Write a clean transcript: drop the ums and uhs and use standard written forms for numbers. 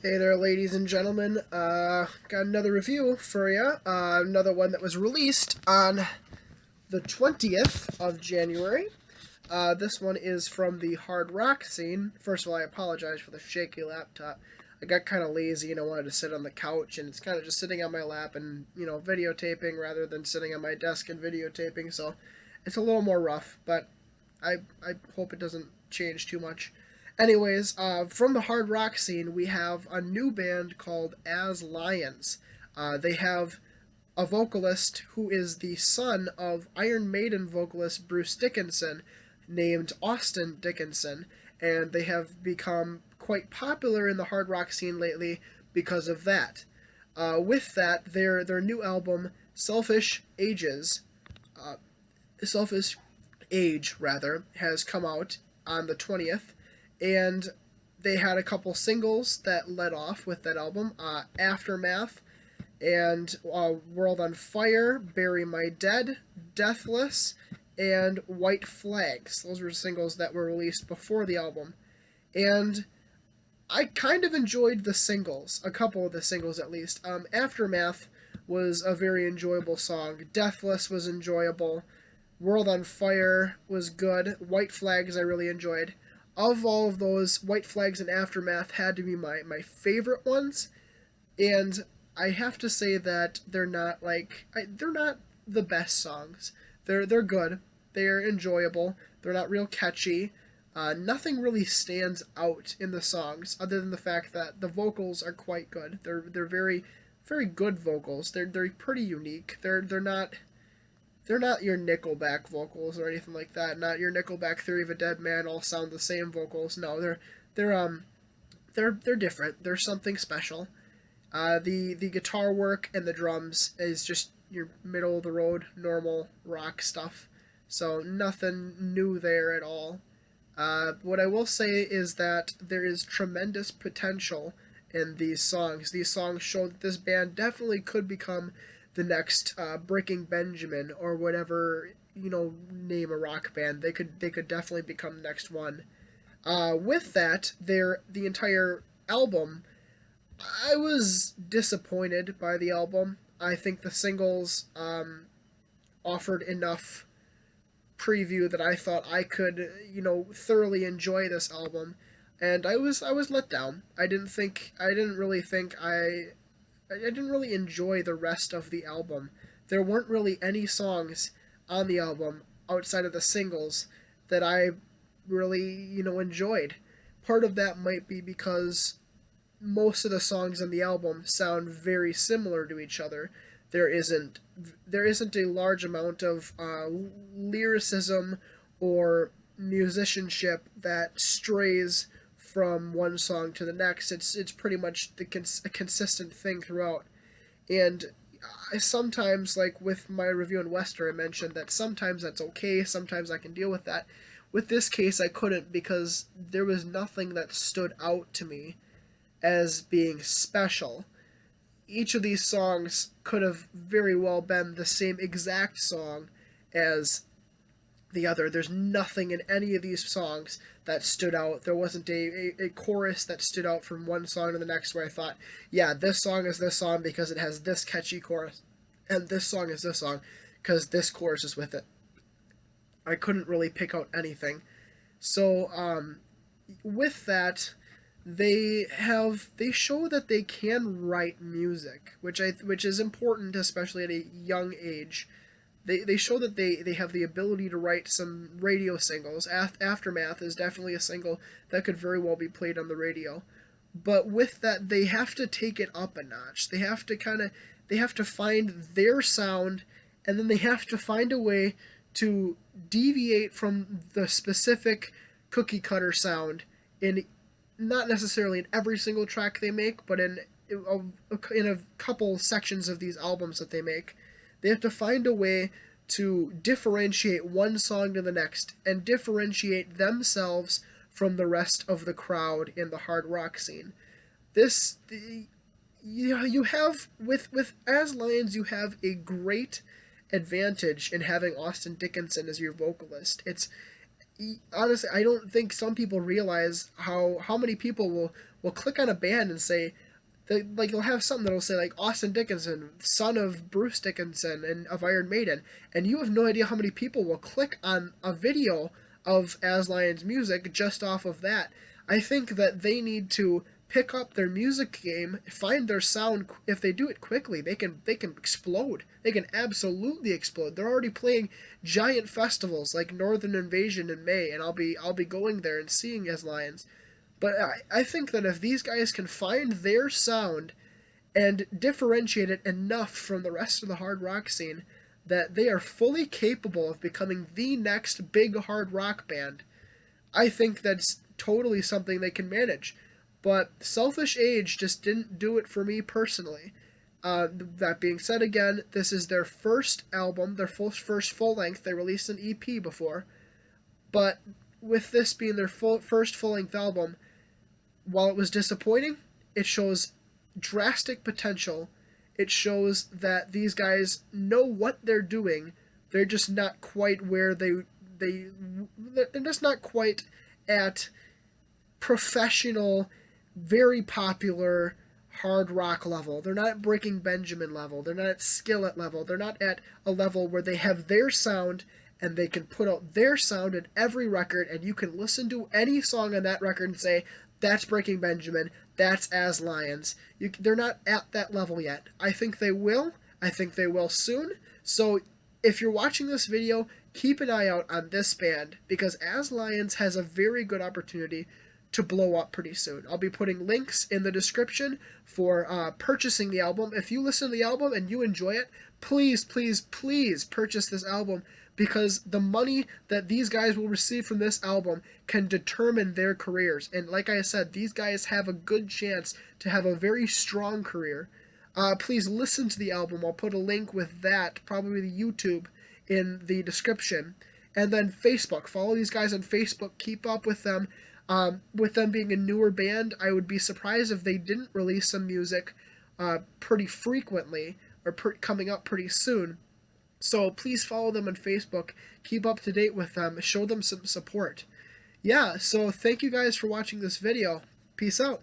Hey there, ladies and gentlemen. Got another review for you. Another one that was released on the 20th of January. This one is from the hard rock scene. First of all, I apologize for the shaky laptop. I got kind of lazy and I wanted to sit on the couch, and it's kind of just sitting on my lap and, videotaping rather than sitting on my desk and videotaping, so it's a little more rough, but I hope it doesn't change too much. Anyways, from the hard rock scene, we have a new band called As Lions. They have a vocalist who is the son of Iron Maiden vocalist Bruce Dickinson, named Austin Dickinson, and they have become quite popular in the hard rock scene lately because of that. With that, their new album, uh, Selfish Age rather, has come out on the 20th, and they had a couple singles that led off with that album, Aftermath and World on Fire, Bury My Dead, Deathless, and White Flags. Those were singles that were released before the album. And I kind of enjoyed the singles, a couple of the singles at least. Aftermath was a very enjoyable song. Deathless was enjoyable. World on Fire was good. White Flags I really enjoyed. Of all of those, White Flags and Aftermath had to be my favorite ones. And I have to say that they're not the best songs. They're good. They're enjoyable. They're not real catchy. Nothing really stands out in the songs other than the fact that the vocals are quite good. They're very good vocals. They're pretty unique. They're not your Nickelback vocals or anything like that. Not your Nickelback Theory of a Dead Man all sound the same vocals. No, they're they're different. They're something special. The guitar work and the drums is just your middle of the road normal rock stuff. So nothing new there at all. What I will say is that there is tremendous potential in these songs. These songs show that this band definitely could become the next Breaking Benjamin or whatever name a rock band. They could definitely become the next one. With that, the entire album, I was disappointed by the album. I think the singles offered enough preview that I thought I could, thoroughly enjoy this album, and I was let down. I didn't really enjoy the rest of the album. There weren't really any songs on the album outside of the singles that I really, enjoyed. Part of that might be because most of the songs on the album sound very similar to each other. There isn't there isn't a large amount of lyricism or musicianship that strays from one song to the next. It's pretty much a consistent thing throughout. And I sometimes, like with my review in Wester, I mentioned that sometimes that's okay. Sometimes I can deal with that. With this case, I couldn't because there was nothing that stood out to me as being special. Each of these songs could have very well been the same exact song as the other. There's nothing in any of these songs that stood out. There wasn't a chorus that stood out from one song to the next where I thought, yeah, this song is this song because it has this catchy chorus, and this song is this song because this chorus is with it. I couldn't really pick out anything. So, with that, they show that they can write music, which is important, especially at a young age. They show that they have the ability to write some radio singles. Aftermath is definitely a single that could very well be played on the radio. But with that, they have to take it up a notch. They have to find their sound, and then they have to find a way to deviate from the specific cookie cutter sound in not necessarily in every single track they make, but in a couple sections of these albums that they make. They have to find a way to differentiate one song to the next and differentiate themselves from the rest of the crowd in the hard rock scene. This you have with As Lions, you have a great advantage in having Austin Dickinson as your vocalist. It's honestly, I don't think some people realize how many people will click on a band and say, like you'll have something that'll say like Austin Dickinson, son of Bruce Dickinson and of Iron Maiden, and you have no idea how many people will click on a video of As Lions music just off of that. I think that they need to pick up their music game, find their sound. If they do it quickly, they can explode. They can absolutely explode. They're already playing giant festivals like Northern Invasion in May, and I'll be going there and seeing As Lions. But I think that if these guys can find their sound and differentiate it enough from the rest of the hard rock scene, that they are fully capable of becoming the next big hard rock band, I think that's totally something they can manage. But Selfish Age just didn't do it for me personally. That being said, again, this is their first album, their first full length. They released an EP before, but with this being their first full length album, while it was disappointing, it shows drastic potential. It shows that these guys know what they're doing. They're just not quite where they're just not quite at professional, very popular hard rock level. They're not at Breaking Benjamin level. They're not at Skillet level. They're not at a level where they have their sound and they can put out their sound in every record, and you can listen to any song on that record and say, that's Breaking Benjamin, that's As Lions. They're not at that level yet. I think they will. I think they will soon. So if you're watching this video, keep an eye out on this band, because As Lions has a very good opportunity to blow up pretty soon. I'll be putting links in the description for purchasing the album. If you listen to the album and you enjoy it, please, please, please purchase this album, because the money that these guys will receive from this album can determine their careers. And like I said, these guys have a good chance to have a very strong career. Please listen to the album. I'll put a link with that, probably the YouTube, in the description. And then Facebook. Follow these guys on Facebook. Keep up with them. With them being a newer band, I would be surprised if they didn't release some music pretty frequently or coming up pretty soon. So please follow them on Facebook. Keep up to date with them. Show them some support. Yeah, so thank you guys for watching this video. Peace out.